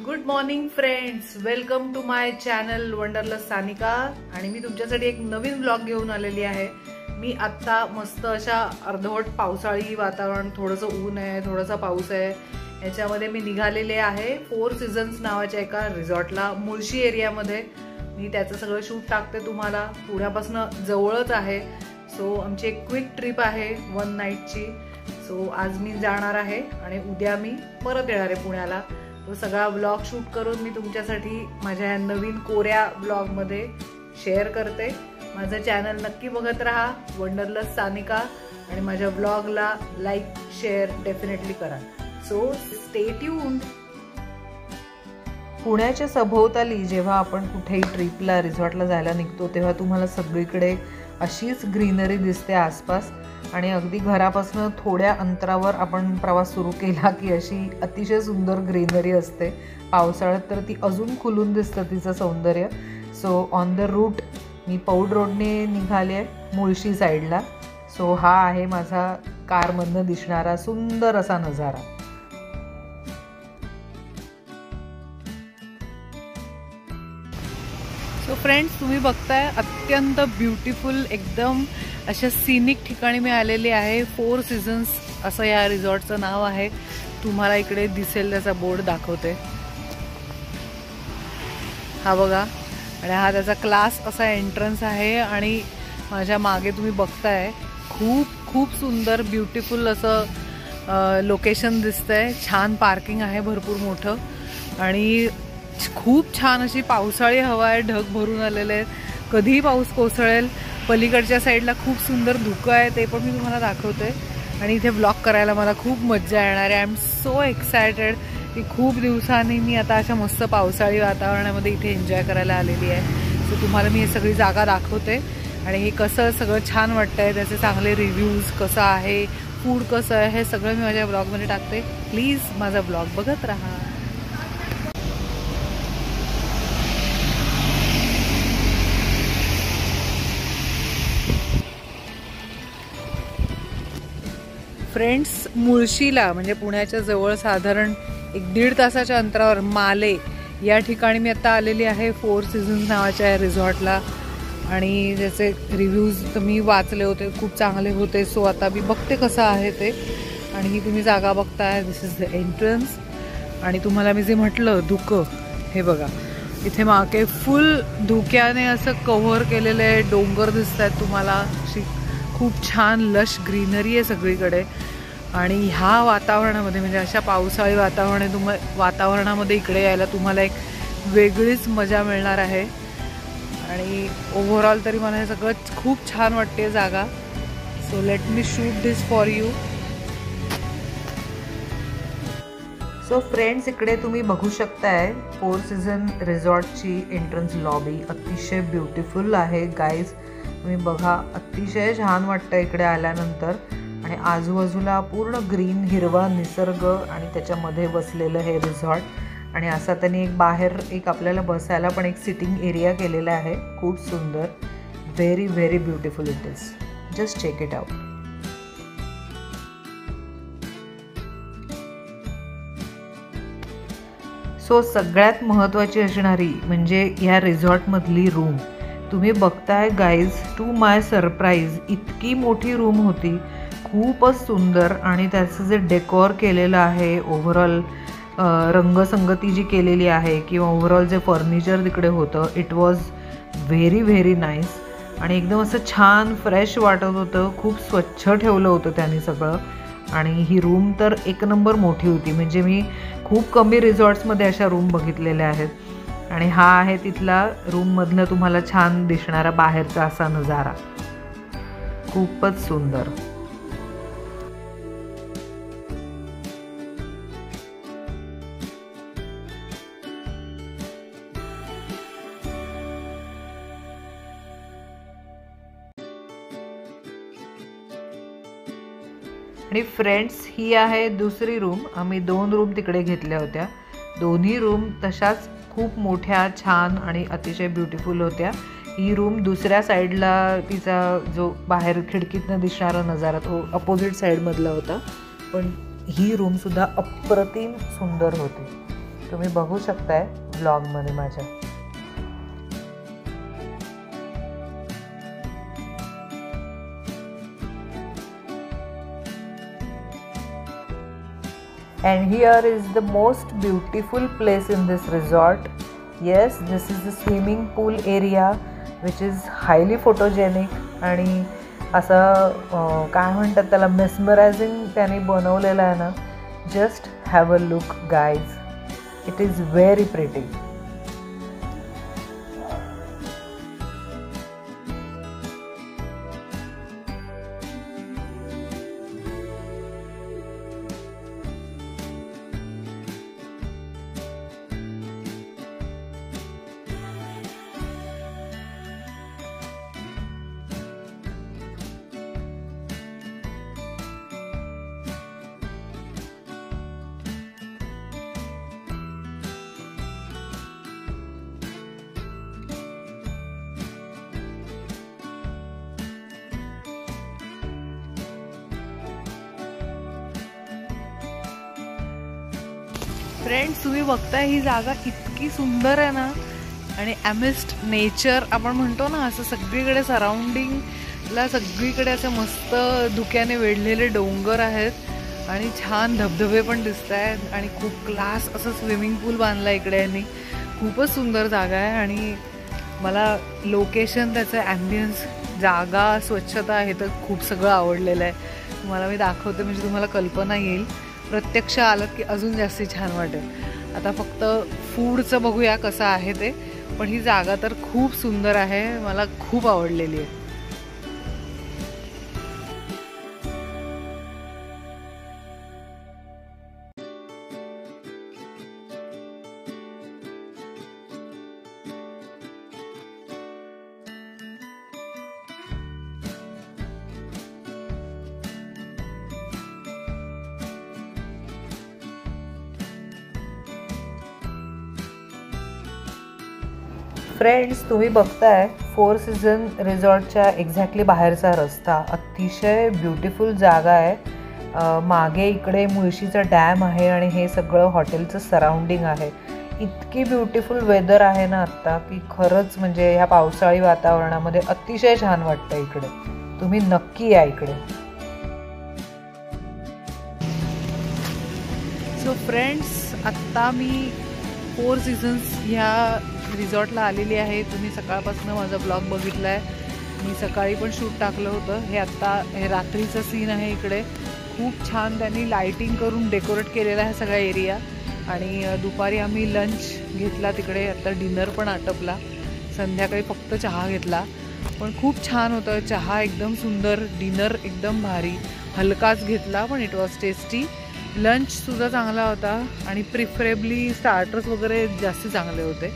Good morning friends, welcome to my channel Wanderlust Sanika. आणि मी तुमच्यासाठी एक नवीन ब्लॉग घेऊन आलेली आहे। मी आत्ता मस्त अशा अर्धवट पावसाळी वातावरण, थोडंसं ऊन आहे, थोडासा पाऊस आहे, याच्यामध्ये मी निघालेले आहे फोर सीझन्स नावाच्या एका रिसॉर्टला मुळशी एरियामध्ये। मी त्याचं सगळं शूट टाकते तुम्हाला, पुण्यापासून जवळच आहे। सो आमची एक क्विक ट्रिप आहे 1 नाईटची। सो आज मी जाणार आहे आणि उद्या मी परत येणार आहे पुण्याला। तो सगळा ब्लॉग शूट करून मी तुमच्यासाठी माझ्या नवीन कोऱ्या ब्लॉगमध्ये शेअर करते। माझं चॅनल नक्की बघत राहा, वंडरलस सानिका, आणि माझ्या ब्लॉगला लाईक शेअर डेफिनेटली करा। So stay tuned. पुण्याच्या सभोवताली जेव्हा आपण कुठेही ट्रिपला रिसॉर्टला जायला निघतो तेव्हा तुम्हाला सगळीकडे अशीच ग्रीनरी दिसते आसपास, आणि अगदी घरापासून थोड्या अंतरावर आपण प्रवास सुरू केला की अशी अतिशय सुंदर ग्रीनरी असते। पावसाळ्यात तर ती अजून खुलून दिसतं तिचं सौंदर्य। सो ऑन द रूट मी पौड रोडने निघाले आहे मुळशी साईडला। सो हा आहे माझा कारमधनं दिसणारा सुंदर असा नजारा। सो फ्रेंड्स, तुम्ही बघताय अत्यंत ब्युटिफुल एकदम अशा सीनिक ठिकाणी मी आलेली आहे। फोर सीझन्स असं या रिसॉर्टचं नाव आहे। तुम्हाला इकडे दिसेल त्याचा बोर्ड दाखवते, हा बघा। आणि हा त्याचा क्लास असा एंट्रन्स आहे, आणि माझ्या मागे तुम्ही बघताय खूप खूप सुंदर ब्युटिफुल असं लोकेशन दिसतंय। छान पार्किंग आहे भरपूर मोठं, आणि खूप छान अशी पावसाळी हवा आहे, ढग भरून आलेले आहेत, कधीही पाऊस कोसळेल। पलीकडच्या साईडला खूप सुंदर धुकं आहे, ते पण मी तुम्हाला दाखवते। आणि इथे ब्लॉग करायला मला खूप मज्जा येणार आहे। आय एम सो एक्सायटेड की खूप दिवसांनी मी आता अशा मस्त पावसाळी वातावरणामध्ये इथे एन्जॉय करायला आलेली आहे। सो तुम्हाला मी हे सगळी जागा दाखवते, आणि हे कसं सगळं छान वाटतंय, त्याचे चांगले रिव्ह्यूज, कसं आहे फूड, कसं आहे, हे सगळं मी माझ्या ब्लॉगमध्ये टाकते। प्लीज माझा ब्लॉग बघत राहा। फ्रेंड्स, मुळशीला म्हणजे पुण्याच्या जवळ साधारण 1-1.5 तासाच्या अंतरावर माले या ठिकाणी मी आता आलेली आहे फोर सीझन्स नावाच्या या रिसॉर्टला। आणि ज्याचे रिव्ह्यूज तुम्ही वाचले होते, खूप चांगले होते। सो आता मी बघते कसं आहे ते। आणि ही तुम्ही जागा बघताय, दिस इज द एंट्रन्स। आणि तुम्हाला मी जे म्हटलं धुकं, हे बघा इथे मागे फुल धुक्याने असं कव्हर केलेलं आहे, डोंगर दिसत आहेत तुम्हाला, अशी खूप छान लश ग्रीनरी आहे सगळीकडे। आणि ह्या वातावरणामध्ये म्हणजे अशा पावसाळी वातावरणामध्ये इकडे यायला तुम्हाला एक वेगळीच मजा मिळणार आहे। आणि ओव्हरऑल तरी मला हे सगळं खूप छान वाटते जागा। So let me shoot this for you. So friends, इकडे तुम्ही बघू शकताय फोर सीझन रिसॉर्टची एंट्रन्स लॉबी अतिशय ब्युटिफुल आहे गाईज। तुम्ही बघा, अतिशय छान वाटतं इकडे आल्यानंतर। आणि आजूबाजूला पूर्ण ग्रीन हिरवा निसर्ग, आणि त्याच्यामध्ये बसलेलं हे रिसॉर्ट। आणि असा त्यांनी एक बाहेर एक आपल्याला बसायला पण एक सिटिंग एरिया केलेला आहे, खूप सुंदर, very very beautiful it is, just check it out. So सगळ्यात महत्त्वाची असणारी म्हणजे ह्या रिसॉर्टमधली रूम। तुम्ही बघताय गाईज, टू माय सरप्राईज इतकी मोठी रूम होती, खूपच सुंदर। आणि त्याचं जे डेकोर केलेलं आहे, ओव्हरऑल रंगसंगती जी केलेली आहे, किंवा ओव्हरऑल जे फर्निचर तिकडे होतं, it was very very nice. आणि एकदम असं छान फ्रेश वाटत होतं, खूप स्वच्छ ठेवलं होतं त्यांनी सगळं। आणि ही रूम तर एक नंबर मोठी होती, म्हणजे मी खूप कमी रिसॉर्ट्समध्ये अशा रूम बघितलेल्या आहेत। आणि हा आहे तिथला रूममधलं तुम्हाला छान दिसणारा बाहेरचा असा नजारा, खूपच सुंदर। आणि फ्रेंड्स, ही आहे दुसरी रूम। आम्ही 2 रूम तिकडे घेतल्या होत्या, दोन्ही रूम तशाच खूप मोठ्या, छान आणि अतिशय ब्युटिफुल होत्या। ही रूम दुसऱ्या साईडला, तिचा जो बाहेर खिडकीतनं दिसणारा नजारा तो अपोजिट साईडमधला होता, पण ही रूमसुद्धा अप्रतिम सुंदर होती। तुम्ही बघू शकताय ब्लॉगमध्ये माझ्या. And here is the most beautiful place in this resort. Yes, this is the swimming pool area which is highly photogenic आणि असं काय म्हणतात त्याला mesmerizing त्याने बनवलेलं आहे ना. Just have a look guys. It is very pretty. Friends, तुम्ही बघताय ही जागा इतकी सुंदर आहे ना, आणि ॲमिस्ट नेचर आपण म्हणतो ना, असं सगळीकडे सराउंडिंगला सगळीकडे असं मस्त धुक्याने वेढलेले डोंगर आहेत आणि छान धबधबे पण दिसत आहेत आणि खूप क्लास असं स्विमिंग पूल बांधला इकडे यांनी. खूपच सुंदर जागा आहे आणि मला लोकेशन, त्याचं ॲम्बियन्स, जागा, स्वच्छता हे तर खूप सगळं आवडलेलं आहे. तुम्हाला मी दाखवते म्हणजे तुम्हाला कल्पना येईल. प्रत्यक्ष आलं की अजून जास्ती छान वाटेल. आता फक्त फूडचं बघूया कसं आहे ते, पण ही जागा तर खूप सुंदर आहे, मला खूप आवडलेली आहे. फ्रेंड्स, तुम्ही बघताय फोर सीझन रिसॉर्टच्या एक्झॅक्टली बाहेरचा रस्ता. अतिशय ब्युटिफुल जागा आहे. मागे इकडे मुळशीचा डॅम आहे आणि हे सगळं हॉटेलचं सराउंडिंग आहे. इतकी ब्युटिफुल वेदर आहे ना आत्ता की खरंच म्हणजे ह्या पावसाळी वातावरणामध्ये अतिशय छान वाटतं इकडे. तुम्ही नक्की या इकडे. सो फ्रेंड्स, आत्ता मी फोर सीझन्स ह्या रिसॉर्टला आलेली आहे. तुम्ही सकाळपासून माझा ब्लॉग बघितला आहे. मी सकाळी पण शूट टाकलं होतं. हे रात्रीचं सीन आहे. इकडे खूप छान त्यांनी लाईटिंग करून डेकोरेट केलेला आहे सगळा एरिया. आणि दुपारी आम्ही लंच घेतला तिकडे. आता डिनर पण आटपला. संध्याकाळी फक्त चहा घेतला, पण खूप छान होतं. चहा एकदम सुंदर, डिनर एकदम भारी, हलकाच घेतला पण इट वॉज टेस्टी. लंचसुद्धा चांगला होता आणि प्रिफरेबली स्टार्टर्स वगैरे जास्त चांगले होते.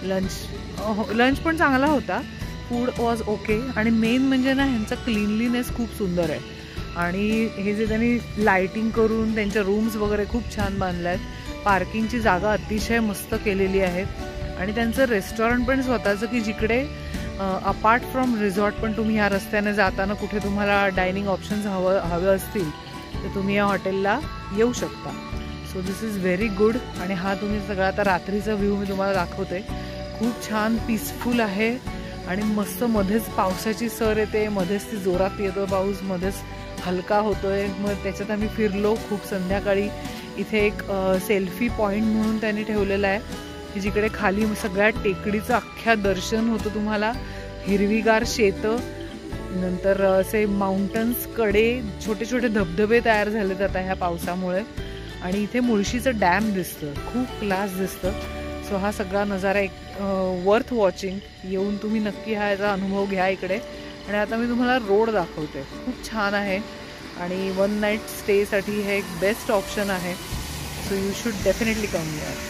लंच पण चांगला होता. Food was okay. आणि मेन म्हणजे ना, ह्यांचा क्लीनलीनेस खूप सुंदर आहे. आणि हे जे त्यांनी लाईटिंग करून त्यांच्या रूम्स वगैरे खूप छान बांधल्या आहेत. पार्किंगची जागा अतिशय मस्त केलेली आहे. आणि त्यांचं रेस्टॉरंट पण स्वतःचं, की जिकडे अपार्ट फ्रॉम रिसॉर्ट पण तुम्ही ह्या रस्त्याने जाताना कुठे तुम्हाला डायनिंग ऑप्शन्स हवे असतील तर तुम्ही या हॉटेलला येऊ शकता. So this is very good. आणि हा तुम्ही सगळा आता रात्रीचा व्ह्यू मी तुम्हाला दाखवते. खूप छान पीसफुल आहे आणि मस्त. मध्येच पावसाची सर येते, मध्येच ती जोरात येतो पाऊस, मध्येच हलका होतोय. मग त्याच्यात आम्ही फिरलो खूप. संध्याकाळी इथे एक सेल्फी पॉईंट म्हणून त्यांनी ठेवलेला आहे, की जिकडे खाली सगळ्या टेकडीचं अख्ख्या दर्शन होतं तुम्हाला. हिरवीगार शेतं, नंतर असे माउंटन्स कडे छोटे छोटे धबधबे तयार झाले जातात ह्या पावसामुळे. आणि इथे मुळशीचं डॅम दिसतं, खूप क्लास दिसतं. सो हा सगळा नजारा एक वर्थ वॉचिंग. येऊन तुम्ही नक्की हा याचा अनुभव घ्या इकडे. आणि आता मी तुम्हाला रोड दाखवते. खूप छान आहे आणि 1 नाईट स्टेसाठी हे एक बेस्ट ऑप्शन आहे. So you should definitely come here.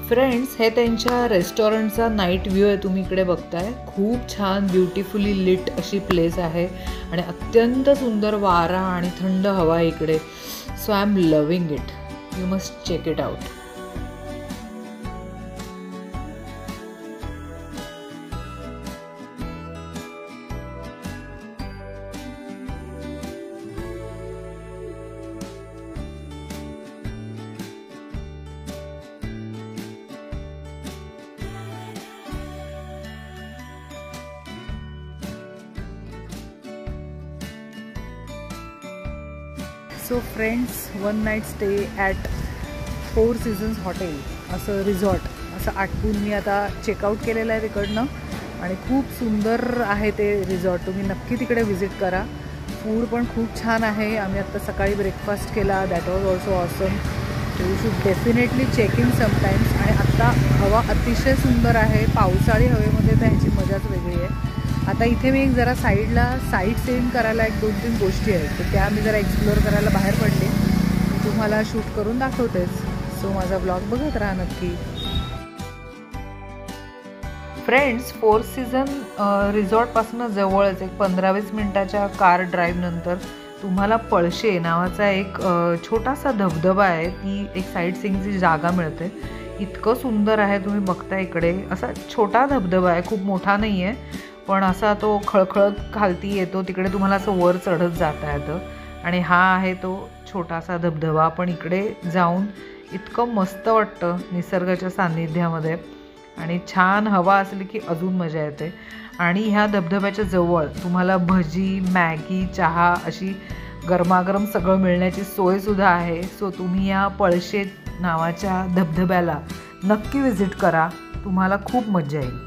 Friends, हे त्यांच्या रेस्टॉरंटचा नाईट व्ह्यू आहे, तुम्ही इकडे बघताय. खूप छान ब्युटिफुली लिट अशी प्लेस आहे आणि अत्यंत सुंदर वारा आणि थंड हवा आहे इकडे. So I am loving it. You must check it out. So friends, one night stay at Four Seasons hotel असं रिझॉर्ट असं आठवून मी आता चेकआउट केलेलं आहे तिकडनं आणि खूप सुंदर आहे ते रिझॉर्ट. तुम्ही नक्की तिकडे व्हिजिट करा. फूड पण खूप छान आहे. आम्ही आत्ता सकाळी ब्रेकफास्ट केला, that was also awesome. You should definitely check in sometimes. आणि आत्ता हवा अतिशय सुंदर आहे. पावसाळी हवेमध्ये तर ह्याची मजाच वेगळी आहे. आता इथे मी एक जरा साईडला साईट सीइंग करायला 1-2-3 गोष्टी आहेत, तर त्या मी जरा एक्सप्लोअर करायला बाहेर पडले. मी तुम्हाला शूट करून दाखवतेच. सो माझा ब्लॉग बघत राहा नक्की. फ्रेंड्स, फोर सीझन रिसॉर्टपासून जवळच एक 15-20 मिनटाच्या कार ड्राईव्ह नंतर तुम्हाला पळशे नावाचा एक छोटासा धबधबा आहे. ती एक साईट सीइंगची जागा मिळते. इतकं सुंदर आहे, तुम्ही बघता इकडे. असा छोटा धबधबा आहे, खूप मोठा नाही आहे, पण असा तो खळखळत खालती येतो. तिकडे तुम्हाला असं वर चढत जाता येतं आणि हा आहे तो छोटासा धबधबा. पण इकडे जाऊन इतकं मस्त वाटतं निसर्गाच्या सान्निध्यामध्ये आणि छान हवा असली की अजून मजा येते. आणि ह्या धबधब्याच्या जवळ तुम्हाला भजी, मॅगी, चहा अशी गरमागरम सगळं मिळण्याची सोयसुद्धा आहे. सो तुम्ही या पळशे नावाच्या धबधब्याला नक्की व्हिजिट करा. तुम्हाला खूप मजा येईल.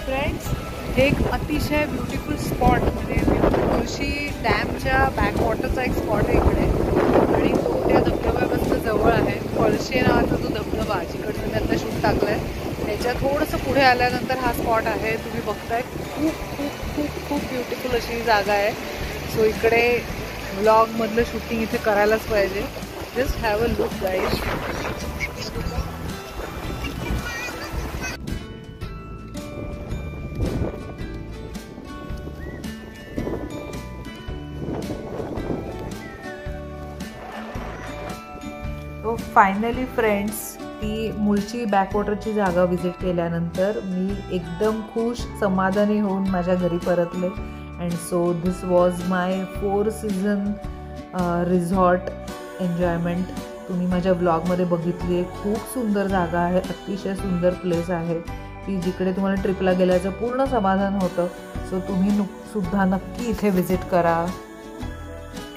फ्रेंड्स, हे एक अतिशय ब्युटिफुल स्पॉट म्हणजे मुळशी डॅमच्या बॅकवॉटरचा एक स्पॉट आहे इकडे आणि तो त्या धबधब्यापासून जवळ आहे. पळशे नावाचा जो धबधबा जिकडचं मी आता शूट टाकलं आहे त्याच्या थोडंसं पुढे आल्यानंतर हा स्पॉट आहे. तुम्ही बघताय खूप खूप खूप खूप ब्युटिफुल अशी जागा आहे. सो इकडे व्लॉगमधलं शूटिंग इथे करायलाच पाहिजे. Just have a look guys. तो फायनली फ्रेंड्स, ती मुळशी बॅकवॉटरची जागा व्हिजिट केल्यानंतर मी एकदम खुश समाधानी होऊन माझ्या घरी परतले. And so this was my 4 season resort enjoyment. तुम्ही माझ्या ब्लॉगमध्ये बघितली आहे. खूप सुंदर जागा आहे, अतिशय सुंदर प्लेस आहे की जिकडे तुम्हाला ट्रिपला गेल्याचं पूर्ण समाधान होतं. सो तुम्ही सुद्धा नक्की इथे व्हिजिट करा.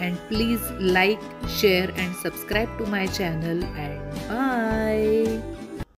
And please like, share and subscribe to my channel and bye.